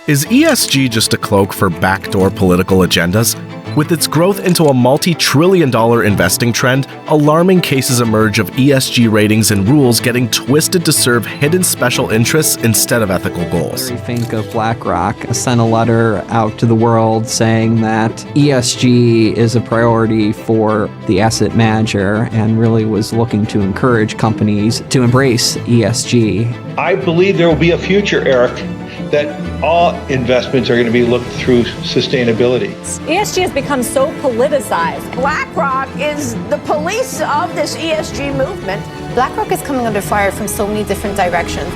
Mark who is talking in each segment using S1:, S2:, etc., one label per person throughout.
S1: Is ESG just a cloak for backdoor political agendas? With its growth into a multi-trillion-dollar investing trend, alarming cases emerge of ESG ratings and rules getting twisted to serve hidden special interests instead of ethical goals.
S2: We think of BlackRock sent a letter out to the world saying that ESG is a priority for the asset manager and really was looking to encourage companies to embrace ESG.
S3: I believe there will be a future, Eric, that all investments are going to be looked through sustainability.
S4: ESG has become so politicized.
S5: BlackRock is the police of this ESG movement.
S6: BlackRock is coming under fire from so many different directions.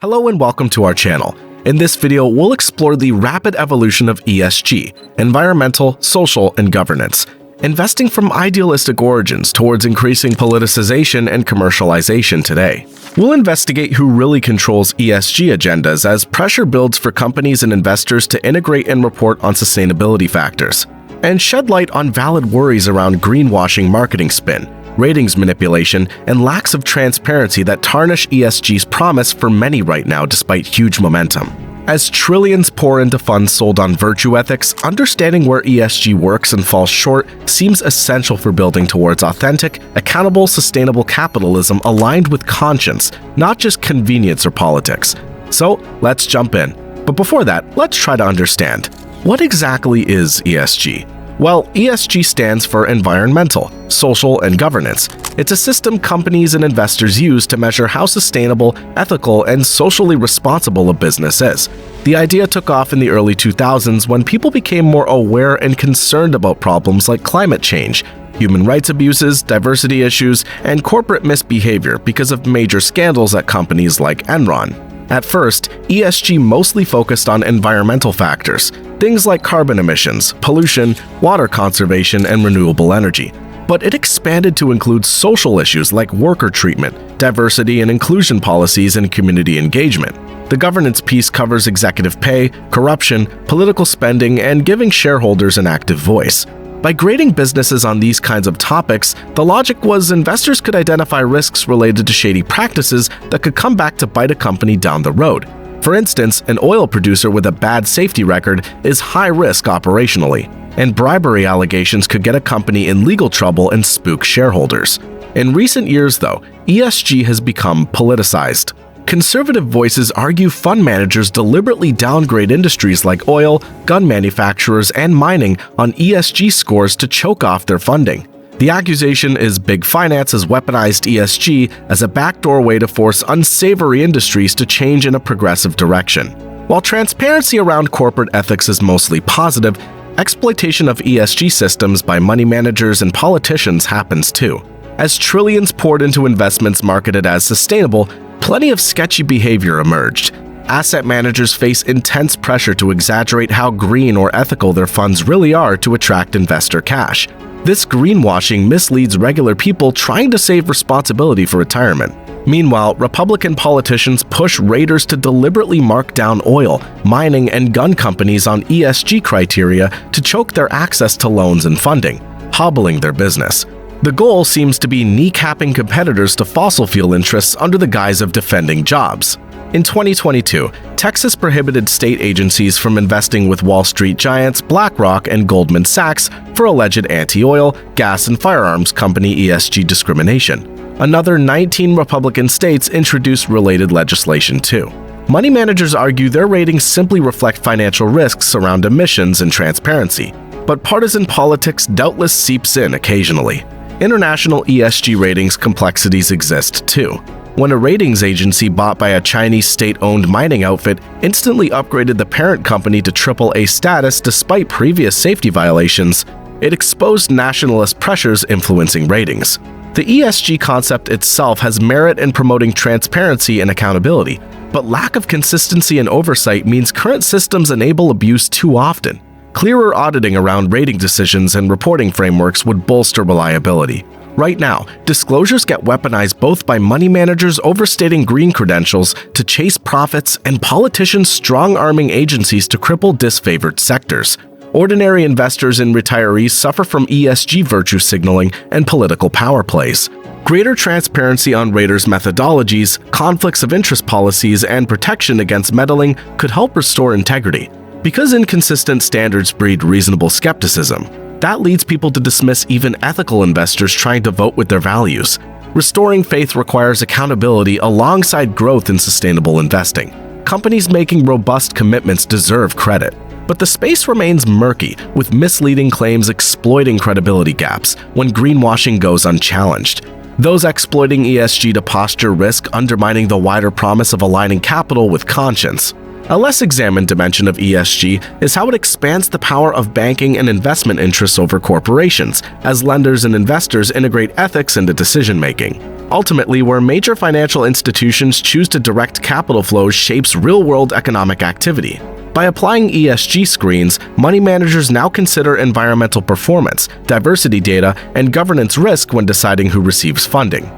S1: Hello and welcome to our channel. In this video, we'll explore the rapid evolution of ESG, environmental, social, and governance, investing from idealistic origins towards increasing politicization and commercialization today. We'll investigate who really controls ESG agendas as pressure builds for companies and investors to integrate and report on sustainability factors, and shed light on valid worries around greenwashing marketing spin, ratings manipulation, and lacks of transparency that tarnish ESG's promise for many right now despite huge momentum. As trillions pour into funds sold on virtue ethics, understanding where ESG works and falls short seems essential for building towards authentic, accountable, sustainable capitalism aligned with conscience, not just convenience or politics. So, let's jump in. But before that, let's try to understand. What exactly is ESG? Well, ESG stands for environmental, social, and governance. It's a system companies and investors use to measure how sustainable, ethical, and socially responsible a business is. The idea took off in the early 2000s when people became more aware and concerned about problems like climate change, human rights abuses, diversity issues, and corporate misbehavior because of major scandals at companies like Enron. At first, ESG mostly focused on environmental factors, things like carbon emissions, pollution, water conservation, and renewable energy. But it expanded to include social issues like worker treatment, diversity and inclusion policies, and community engagement. The governance piece covers executive pay, corruption, political spending, and giving shareholders an active voice. By grading businesses on these kinds of topics, the logic was investors could identify risks related to shady practices that could come back to bite a company down the road. For instance, an oil producer with a bad safety record is high risk operationally, and bribery allegations could get a company in legal trouble and spook shareholders. In recent years, though, ESG has become politicized. Conservative voices argue fund managers deliberately downgrade industries like oil, gun manufacturers, and mining on ESG scores to choke off their funding. The accusation is big finance has weaponized ESG as a backdoor way to force unsavory industries to change in a progressive direction. While transparency around corporate ethics is mostly positive, exploitation of ESG systems by money managers and politicians happens too. As trillions poured into investments marketed as sustainable, plenty of sketchy behavior emerged. Asset managers face intense pressure to exaggerate how green or ethical their funds really are to attract investor cash. This greenwashing misleads regular people trying to save responsibility for retirement. Meanwhile, Republican politicians push raters to deliberately mark down oil, mining, and gun companies on ESG criteria to choke their access to loans and funding, hobbling their business. The goal seems to be kneecapping competitors to fossil fuel interests under the guise of defending jobs. In 2022, Texas prohibited state agencies from investing with Wall Street giants BlackRock and Goldman Sachs for alleged anti-oil, gas, and firearms company ESG discrimination. Another 19 Republican states introduced related legislation too. Money managers argue their ratings simply reflect financial risks around emissions and transparency, but partisan politics doubtless seeps in occasionally. International ESG ratings complexities exist too. When a ratings agency bought by a Chinese state-owned mining outfit instantly upgraded the parent company to AAA status despite previous safety violations, it exposed nationalist pressures influencing ratings. The ESG concept itself has merit in promoting transparency and accountability, but lack of consistency and oversight means current systems enable abuse too often. Clearer auditing around rating decisions and reporting frameworks would bolster reliability. Right now, disclosures get weaponized both by money managers overstating green credentials to chase profits and politicians strong-arming agencies to cripple disfavored sectors. Ordinary investors and retirees suffer from ESG virtue signaling and political power plays. Greater transparency on raters' methodologies, conflicts of interest policies, and protection against meddling could help restore integrity. Because inconsistent standards breed reasonable skepticism, that leads people to dismiss even ethical investors trying to vote with their values. Restoring faith requires accountability alongside growth in sustainable investing. Companies making robust commitments deserve credit. But the space remains murky, with misleading claims exploiting credibility gaps when greenwashing goes unchallenged. Those exploiting ESG to posture risk undermining the wider promise of aligning capital with conscience. A less examined dimension of ESG is how it expands the power of banking and investment interests over corporations, as lenders and investors integrate ethics into decision-making. Ultimately, where major financial institutions choose to direct capital flows shapes real-world economic activity. By applying ESG screens, money managers now consider environmental performance, diversity data, and governance risk when deciding who receives funding.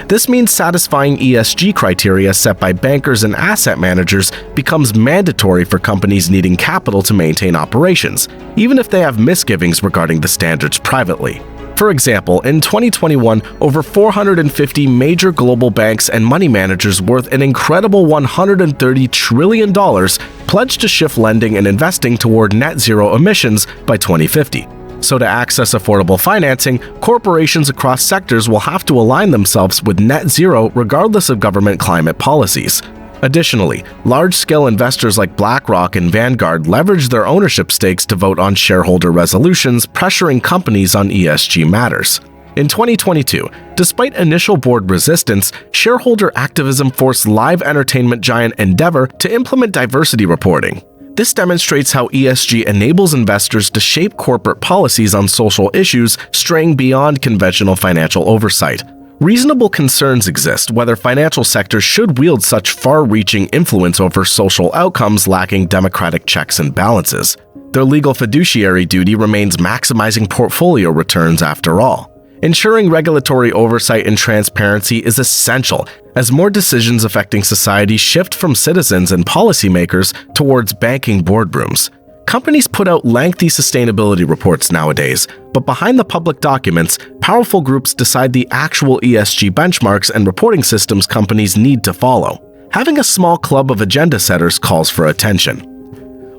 S1: This means satisfying ESG criteria set by bankers and asset managers becomes mandatory for companies needing capital to maintain operations, even if they have misgivings regarding the standards privately. For example, in 2021, over 450 major global banks and money managers worth an incredible $130 trillion pledged to shift lending and investing toward net zero emissions by 2050. So to access affordable financing, corporations across sectors will have to align themselves with net zero regardless of government climate policies. Additionally, large-scale investors like BlackRock and Vanguard leverage their ownership stakes to vote on shareholder resolutions, pressuring companies on ESG matters. In 2022, despite initial board resistance, shareholder activism forced live entertainment giant Endeavor to implement diversity reporting. This demonstrates how ESG enables investors to shape corporate policies on social issues, straying beyond conventional financial oversight. Reasonable concerns exist whether financial sectors should wield such far-reaching influence over social outcomes lacking democratic checks and balances. Their legal fiduciary duty remains maximizing portfolio returns after all. Ensuring regulatory oversight and transparency is essential as more decisions affecting society shift from citizens and policymakers towards banking boardrooms. Companies put out lengthy sustainability reports nowadays, but behind the public documents, powerful groups decide the actual ESG benchmarks and reporting systems companies need to follow. Having a small club of agenda setters calls for attention.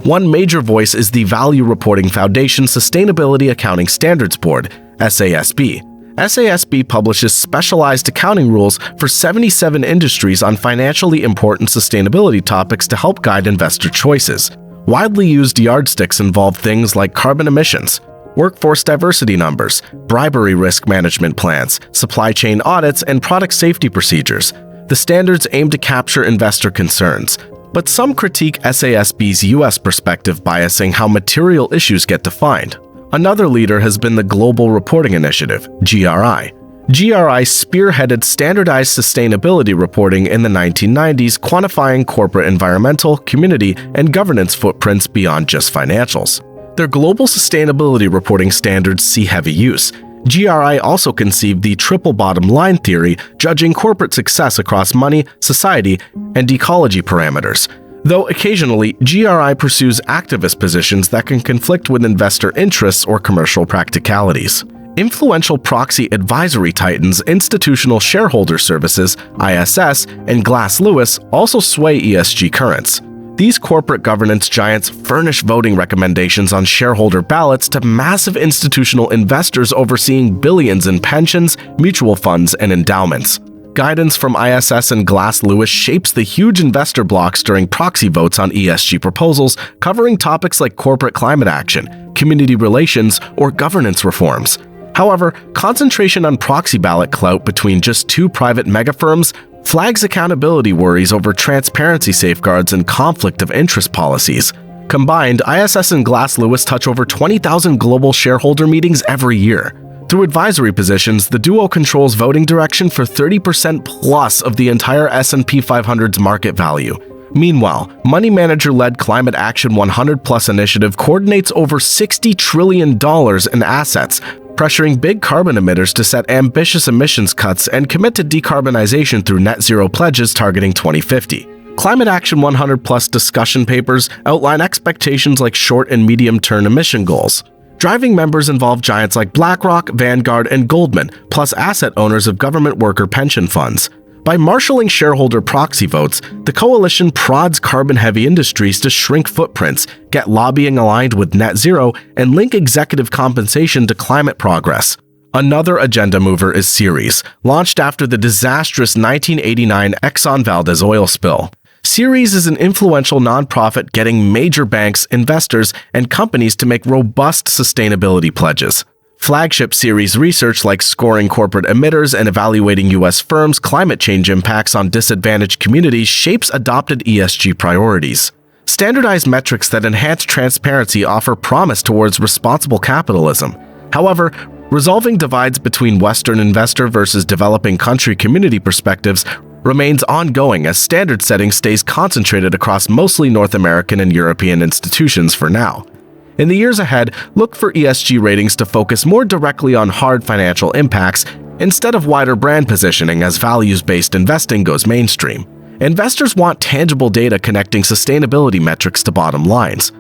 S1: One major voice is the Value Reporting Foundation Sustainability Accounting Standards Board, SASB. SASB publishes specialized accounting rules for 77 industries on financially important sustainability topics to help guide investor choices. Widely used yardsticks involve things like carbon emissions, workforce diversity numbers, bribery risk management plans, supply chain audits, and product safety procedures. The standards aim to capture investor concerns, but some critique SASB's US perspective, biasing how material issues get defined. Another leader has been the Global Reporting Initiative, GRI. GRI spearheaded standardized sustainability reporting in the 1990s, quantifying corporate environmental, community, and governance footprints beyond just financials. Their global sustainability reporting standards see heavy use. GRI also conceived the triple bottom line theory, judging corporate success across money, society, and ecology parameters. Though occasionally, GRI pursues activist positions that can conflict with investor interests or commercial practicalities. Influential proxy advisory titans Institutional Shareholder Services, ISS, and Glass Lewis also sway ESG currents. These corporate governance giants furnish voting recommendations on shareholder ballots to massive institutional investors overseeing billions in pensions, mutual funds, and endowments. Guidance from ISS and Glass Lewis shapes the huge investor blocks during proxy votes on ESG proposals, covering topics like corporate climate action, community relations, or governance reforms. However, concentration on proxy ballot clout between just two private megafirms flags accountability worries over transparency safeguards and conflict of interest policies. Combined, ISS and Glass Lewis touch over 20,000 global shareholder meetings every year. Through advisory positions, the duo controls voting direction for 30% plus of the entire S&P 500's market value. Meanwhile, money manager-led Climate Action 100 Plus initiative coordinates over $60 trillion in assets, pressuring big carbon emitters to set ambitious emissions cuts and commit to decarbonization through net zero pledges targeting 2050. Climate Action 100 Plus discussion papers outline expectations like short and medium-term emission goals. Driving members involve giants like BlackRock, Vanguard, and Goldman, plus asset owners of government worker pension funds. By marshaling shareholder proxy votes, the coalition prods carbon-heavy industries to shrink footprints, get lobbying aligned with net zero, and link executive compensation to climate progress. Another agenda mover is Ceres, launched after the disastrous 1989 Exxon Valdez oil spill. Ceres is an influential nonprofit getting major banks, investors, and companies to make robust sustainability pledges. Flagship Ceres research like scoring corporate emitters and evaluating U.S. firms' climate change impacts on disadvantaged communities shapes adopted ESG priorities. Standardized metrics that enhance transparency offer promise towards responsible capitalism. However, resolving divides between Western investor versus developing country community perspectives remains ongoing as standard setting stays concentrated across mostly North American and European institutions for now. In the years ahead, look for ESG ratings to focus more directly on hard financial impacts instead of wider brand positioning as values-based investing goes mainstream. Investors want tangible data connecting sustainability metrics to bottom lines.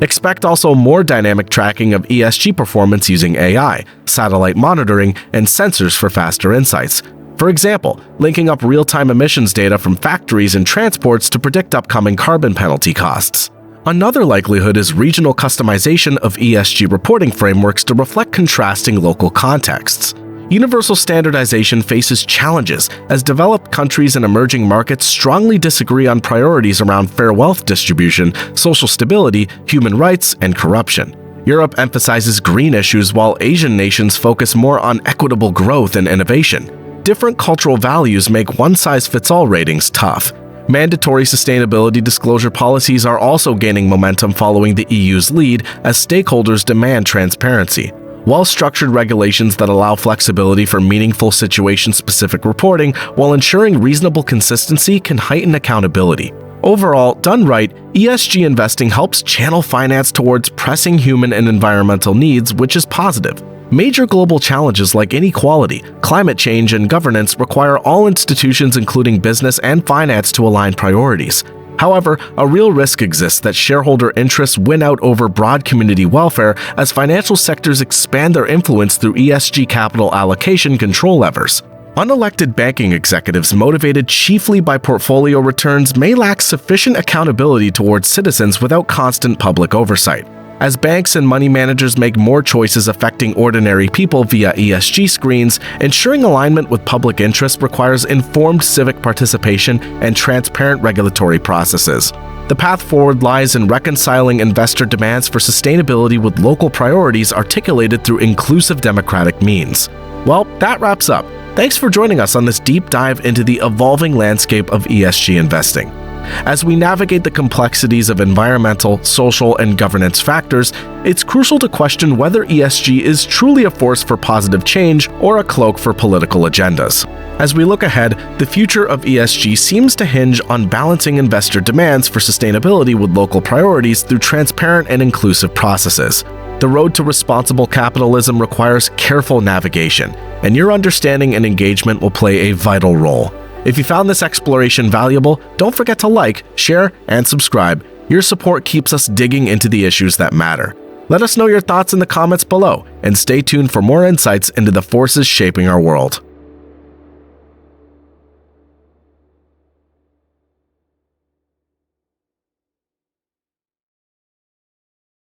S1: Expect also more dynamic tracking of ESG performance using AI, satellite monitoring, and sensors for faster insights. For example, linking up real-time emissions data from factories and transports to predict upcoming carbon penalty costs. Another likelihood is regional customization of ESG reporting frameworks to reflect contrasting local contexts. Universal standardization faces challenges as developed countries and emerging markets strongly disagree on priorities around fair wealth distribution, social stability, human rights, and corruption. Europe emphasizes green issues while Asian nations focus more on equitable growth and innovation. Different cultural values make one-size-fits-all ratings tough. Mandatory sustainability disclosure policies are also gaining momentum following the EU's lead as stakeholders demand transparency. Well-structured regulations that allow flexibility for meaningful situation-specific reporting while ensuring reasonable consistency can heighten accountability. Overall, done right, ESG investing helps channel finance towards pressing human and environmental needs, which is positive. Major global challenges like inequality, climate change, and governance require all institutions including business and finance to align priorities. However, a real risk exists that shareholder interests win out over broad community welfare as financial sectors expand their influence through ESG capital allocation control levers. Unelected banking executives motivated chiefly by portfolio returns may lack sufficient accountability towards citizens without constant public oversight. As banks and money managers make more choices affecting ordinary people via ESG screens, ensuring alignment with public interest requires informed civic participation and transparent regulatory processes. The path forward lies in reconciling investor demands for sustainability with local priorities articulated through inclusive democratic means. Well, that wraps up. Thanks for joining us on this deep dive into the evolving landscape of ESG investing. As we navigate the complexities of environmental, social, and governance factors, it's crucial to question whether ESG is truly a force for positive change or a cloak for political agendas. As we look ahead, the future of ESG seems to hinge on balancing investor demands for sustainability with local priorities through transparent and inclusive processes. The road to responsible capitalism requires careful navigation, and your understanding and engagement will play a vital role. If you found this exploration valuable, don't forget to like, share, and subscribe. Your support keeps us digging into the issues that matter. Let us know your thoughts in the comments below, and stay tuned for more insights into the forces shaping our world.